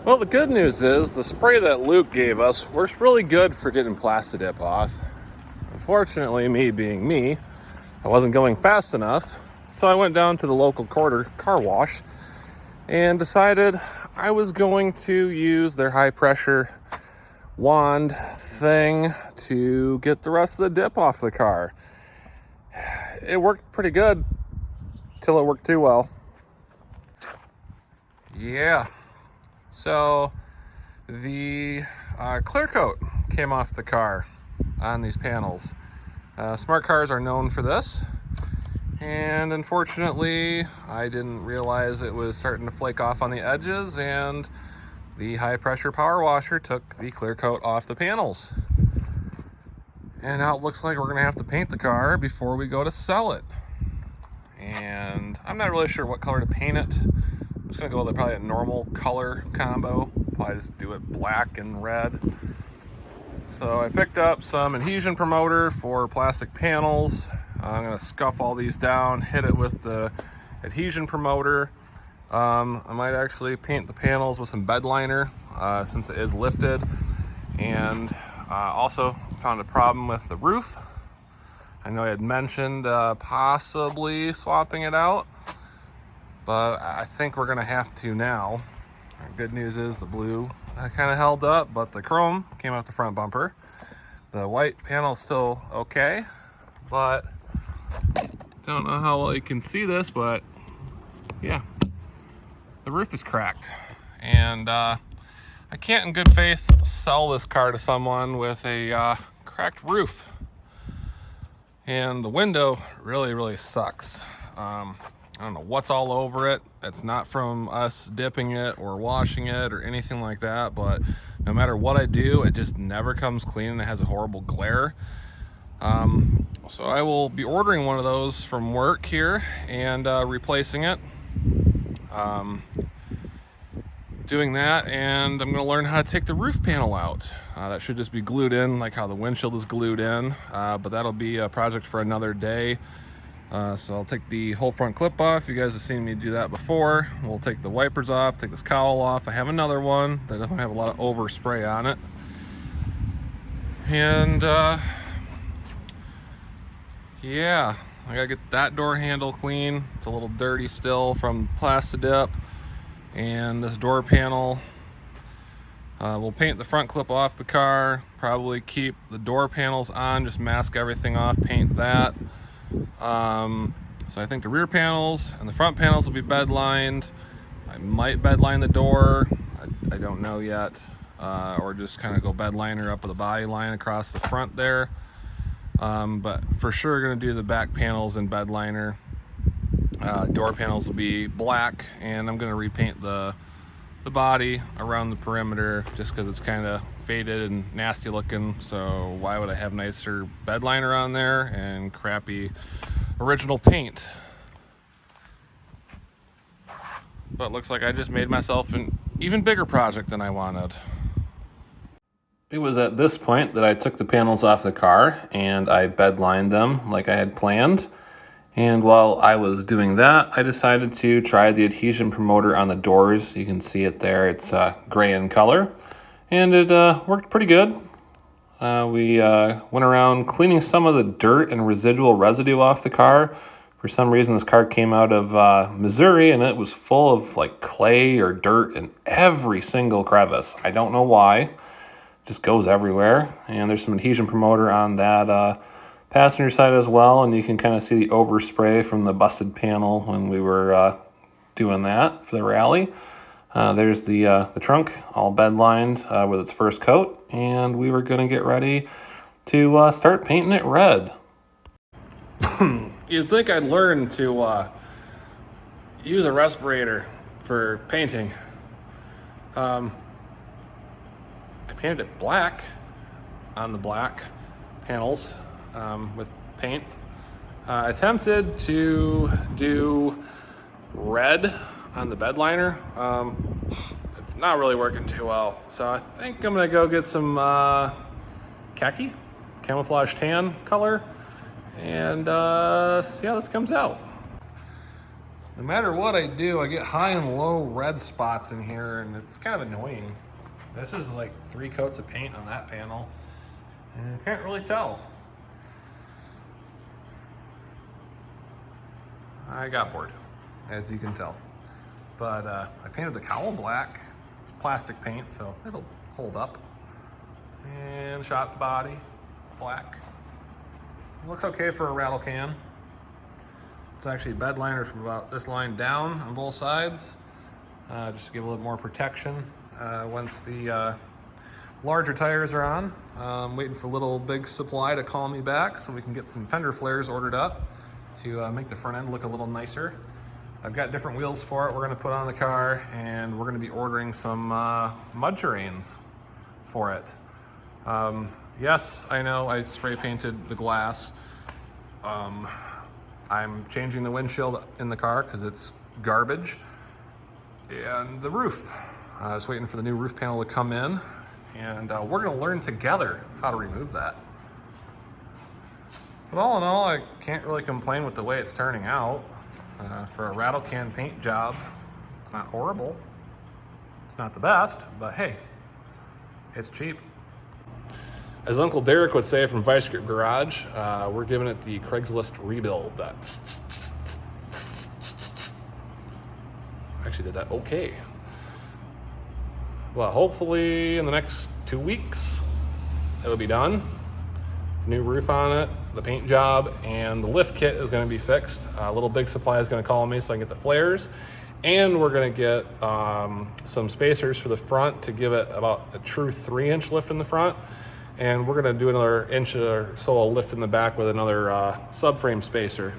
Well, the good news is the spray that Luke gave us works really good for getting Plastidip off. Unfortunately, me being me, I wasn't going fast enough, so I went down to the local car wash and decided I was going to use their high pressure wand thing to get the rest of the dip off the car. It worked pretty good till it worked too well. Yeah. So the clear coat came off the car on these panels. Smart cars are known for this, and unfortunately I didn't realize it was starting to flake off on the edges, and the high pressure power washer took the clear coat off the panels. And now it looks like we're gonna have to paint the car before we go to sell it. And I'm not really sure what color to paint it. I'm just gonna go with probably a normal color combo. Probably just do it black and red. So I picked up some adhesion promoter for plastic panels. I'm gonna scuff all these down, hit it with the adhesion promoter. I might actually paint the panels with some bed liner since it is lifted. And also found a problem with the roof. I know I had mentioned possibly swapping it out, but I think we're gonna have to now. Good news is the blue kind of held up, but the chrome came out the front bumper. The white panel's still okay, but don't know how well you can see this, but yeah, the roof is cracked. And I can't in good faith sell this car to someone with a cracked roof. And the window really sucks. I don't know what's all over it. It's not from us dipping it or washing it or anything like that, but no matter what I do, it just never comes clean and it has a horrible glare. So I will be ordering one of those from work here and replacing it. Doing that, and I'm going to learn how to take the roof panel out. That should just be glued in like how the windshield is glued in, but that'll be a project for another day. So I'll take the whole front clip off. You guys have seen me do that before. We'll take the wipers off, take this cowl off. I have another one that doesn't have a lot of overspray on it. And yeah, I gotta get that door handle clean. It's a little dirty still from Plastidip. And this door panel, we'll paint the front clip off the car, probably keep the door panels on, just mask everything off, paint that. So I think the rear panels and the front panels will be bed lined. I might bed line the door, I don't know yet, or just kind of go bed liner up with a body line across the front there. But for sure gonna do the back panels in bed liner. Door panels will be black, and I'm gonna repaint the body around the perimeter just because it's kind of faded and nasty looking. So why would I have nicer bed liner on there and crappy original paint? But looks like I just made myself an even bigger project than I wanted. It was at this point that I took the panels off the car and I bed lined them like I had planned. And while I was doing that, I decided to try the adhesion promoter on the doors. You can see it there. It's gray in color, and it worked pretty good. We went around cleaning some of the dirt and residual residue off the car. For some reason, this car came out of Missouri, and it was full of like clay or dirt in every single crevice. I don't know why. It just goes everywhere. And there's some adhesion promoter on that passenger side as well, and you can kind of see the overspray from the busted panel when we were doing that for the rally. There's the trunk all bed lined with its first coat, and we were going to get ready to start painting it red. You'd think I'd learn to use a respirator for painting. I painted it black on the black panels with paint. Attempted to do red on the bed liner. It's not really working too well, so I think I'm gonna go get some khaki, camouflage tan color, and see how this comes out. No matter what I do, I get high and low red spots in here, and it's kind of annoying. This is like 3 coats of paint on that panel, and you can't really tell. I got bored, as you can tell. But I painted the cowl black. It's plastic paint, so it'll hold up. And shot the body black. It looks okay for a rattle can. It's actually a bed liner from about this line down on both sides, just to give a little more protection once the larger tires are on. I'm waiting for Little Big Supply to call me back so we can get some fender flares ordered up to make the front end look a little nicer. I've got different wheels for it we're going to put on the car, and we're going to be ordering some mud terrains for it. Yes, I know I spray painted the glass. I'm changing the windshield in the car because it's garbage. And the roof. I was waiting for the new roof panel to come in, and we're going to learn together how to remove that. But all in all, I can't really complain with the way it's turning out. For a rattle can paint job, it's not horrible. It's not the best, but hey, it's cheap. As Uncle Derek would say from Vice Grip Garage, we're giving it the Craigslist rebuild. That actually did that okay. Well, hopefully in the next 2 weeks, it'll be done. The new roof on it, the paint job, and the lift kit is going to be fixed. Little Big Supply is going to call me so I can get the flares. And we're going to get some spacers for the front to give it about a true 3-inch lift in the front. And we're going to do another inch or so of lift in the back with another subframe spacer.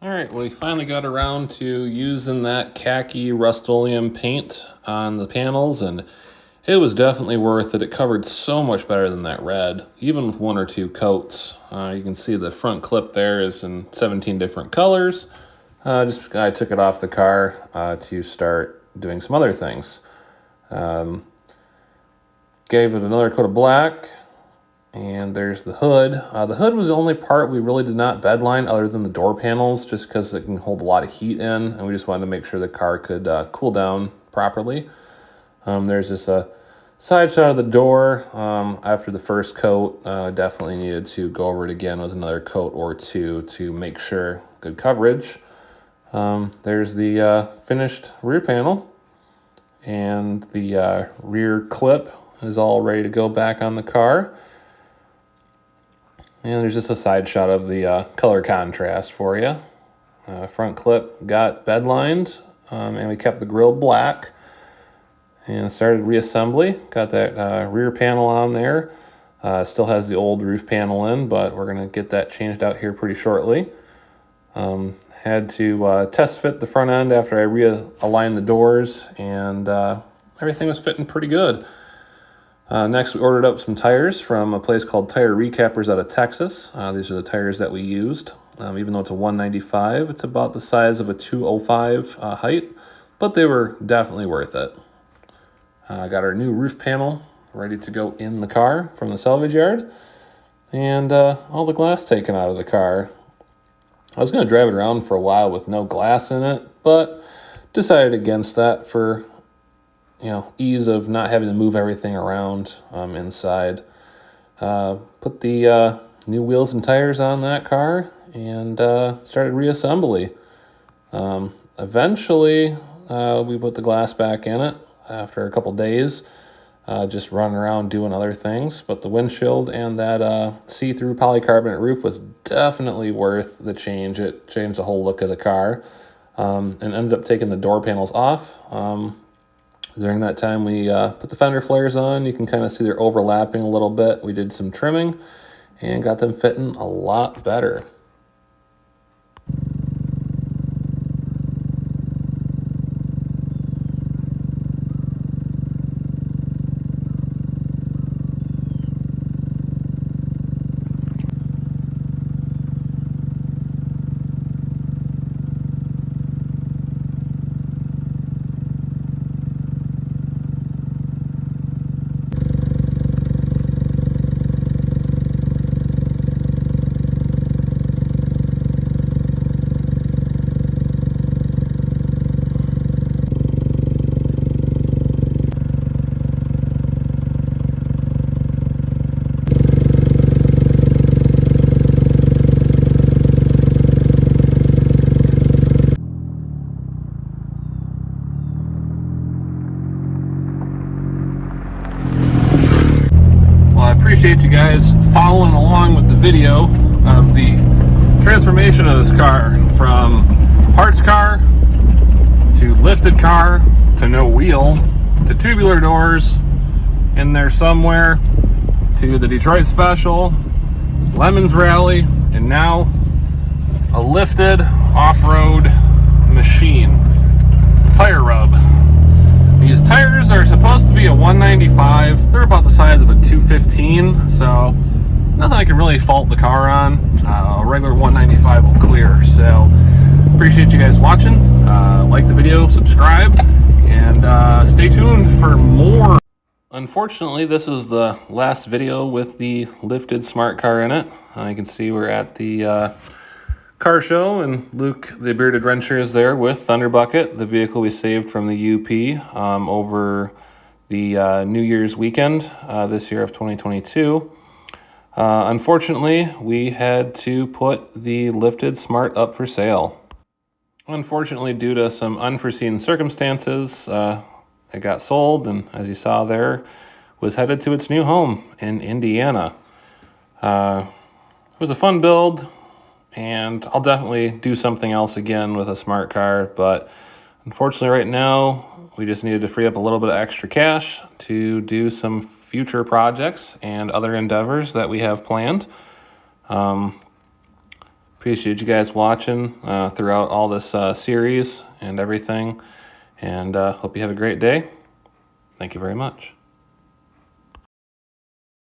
All right, well, we finally got around to using that khaki Rust-Oleum paint on the panels, and it was definitely worth it. It covered so much better than that red, even with 1 or 2 coats. You can see the front clip there is in 17 different colors. I took it off the car to start doing some other things. Gave it another coat of black, and there's the hood. The hood was the only part we really did not bedline other than the door panels, just because it can hold a lot of heat in, and we just wanted to make sure the car could cool down properly. There's this side shot of the door. After the first coat, definitely needed to go over it again with another coat or 2 to make sure good coverage. There's the finished rear panel, and the rear clip is all ready to go back on the car. And there's just a side shot of the color contrast for you. Front clip got bed lined, and we kept the grille black. And started reassembly. Got that rear panel on there. Still has the old roof panel in, but we're going to get that changed out here pretty shortly. Had to test fit the front end after I realigned the doors, and everything was fitting pretty good. Next, we ordered up some tires from a place called Tire Recappers out of Texas. These are the tires that we used. Even though it's a 195, it's about the size of a 205 height, but they were definitely worth it. Got our new roof panel ready to go in the car from the salvage yard, and all the glass taken out of the car. I was going to drive it around for a while with no glass in it, but decided against that for ease of not having to move everything around inside. Put the new wheels and tires on that car and started reassembly. Eventually, we put the glass back in it after a couple days, just running around doing other things. But the windshield and that see-through polycarbonate roof was definitely worth the change. It changed the whole look of the car, and ended up taking the door panels off. During that time, we put the fender flares on. You can kind of see they're overlapping a little bit. We did some trimming and got them fitting a lot better. appreciate you guys following along with the video of the transformation of this car from parts car to lifted car to no wheel to tubular doors in there somewhere to the Detroit Special, Lemons Rally, and now a lifted off-road machine. Tire rub. These tires are supposed to be a 195. They're about the size of a 215, so nothing I can really fault the car on. A regular 195 will clear. So appreciate you guys watching. Like the video, subscribe, and stay tuned for more. Unfortunately, this is the last video with the lifted smart car in it. You can see we're at the car show, and Luke, the bearded wrencher, is there with Thunderbucket, the vehicle we saved from the UP over the New Year's weekend this year of 2022. Unfortunately, we had to put the lifted Smart up for sale. Unfortunately, due to some unforeseen circumstances, it got sold, and as you saw there, was headed to its new home in Indiana. It was a fun build, and I'll definitely do something else again with a smart car, but unfortunately right now we just needed to free up a little bit of extra cash to do some future projects and other endeavors that we have planned. Appreciate you guys watching throughout all this series and everything, and hope you have a great day. Thank you very much.